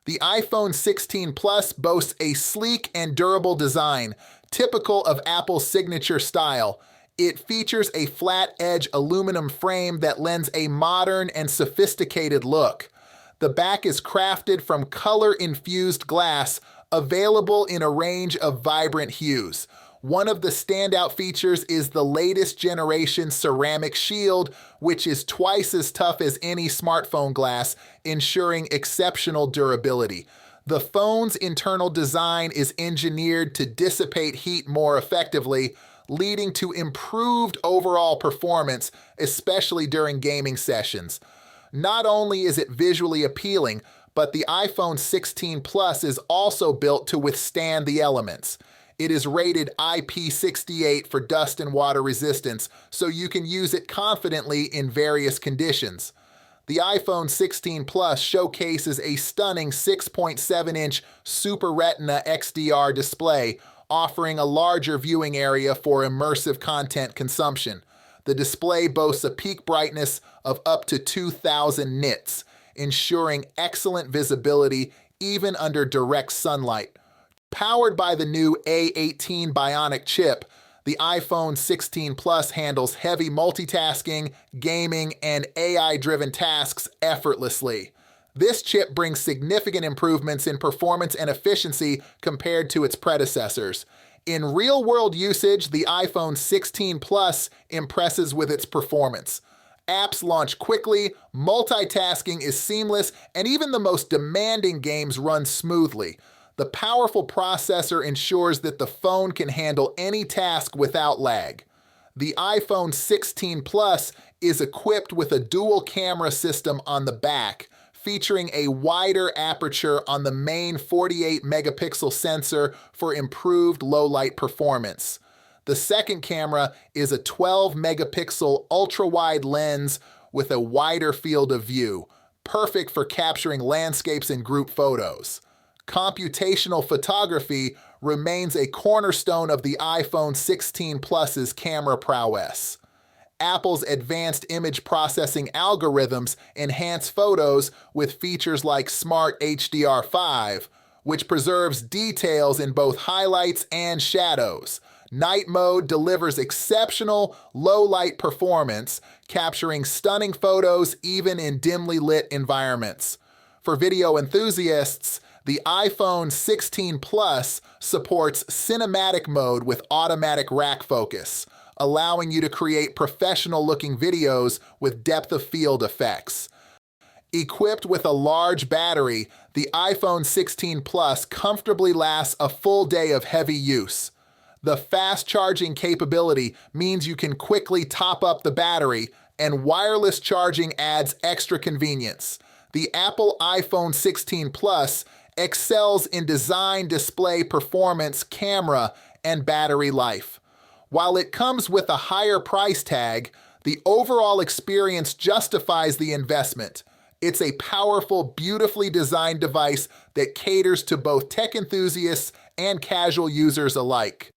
The iPhone 16 Plus boasts a sleek and durable design, typical of Apple's signature style. It features a flat-edge aluminum frame that lends a modern and sophisticated look. The back is crafted from color-infused glass, available in a range of vibrant hues. One of the standout features is the latest generation ceramic shield, which is twice as tough as any smartphone glass, ensuring exceptional durability. The phone's internal design is engineered to dissipate heat more effectively, leading to improved overall performance, especially during gaming sessions. Not only is it visually appealing, but the iPhone 16 Plus is also built to withstand the elements. It is rated IP68 for dust and water resistance, so you can use it confidently in various conditions. The iPhone 16 Plus showcases a stunning 6.7-inch Super Retina XDR display, offering a larger viewing area for immersive content consumption. The display boasts a peak brightness of up to 2,000 nits, ensuring excellent visibility even under direct sunlight. Powered by the new A18 Bionic chip, the iPhone 16 Plus handles heavy multitasking, gaming, and AI-driven tasks effortlessly. This chip brings significant improvements in performance and efficiency compared to its predecessors. In real-world usage, the iPhone 16 Plus impresses with its performance. Apps launch quickly, multitasking is seamless, and even the most demanding games run smoothly. The powerful processor ensures that the phone can handle any task without lag. The iPhone 16 Plus is equipped with a dual camera system on the back, featuring a wider aperture on the main 48-megapixel sensor for improved low-light performance. The second camera is a 12-megapixel ultra-wide lens with a wider field of view, perfect for capturing landscapes and group photos. Computational photography remains a cornerstone of the iPhone 16 Plus's camera prowess. Apple's advanced image processing algorithms enhance photos with features like Smart HDR5, which preserves details in both highlights and shadows. Night mode delivers exceptional low-light performance, capturing stunning photos even in dimly lit environments. For video enthusiasts, the iPhone 16 Plus supports cinematic mode with automatic rack focus, allowing you to create professional-looking videos with depth-of-field effects. Equipped with a large battery, the iPhone 16 Plus comfortably lasts a full day of heavy use. The fast charging capability means you can quickly top up the battery, and wireless charging adds extra convenience. The Apple iPhone 16 Plus excels in design, display, performance, camera, and battery life. While it comes with a higher price tag, the overall experience justifies the investment. It's a powerful, beautifully designed device that caters to both tech enthusiasts and casual users alike.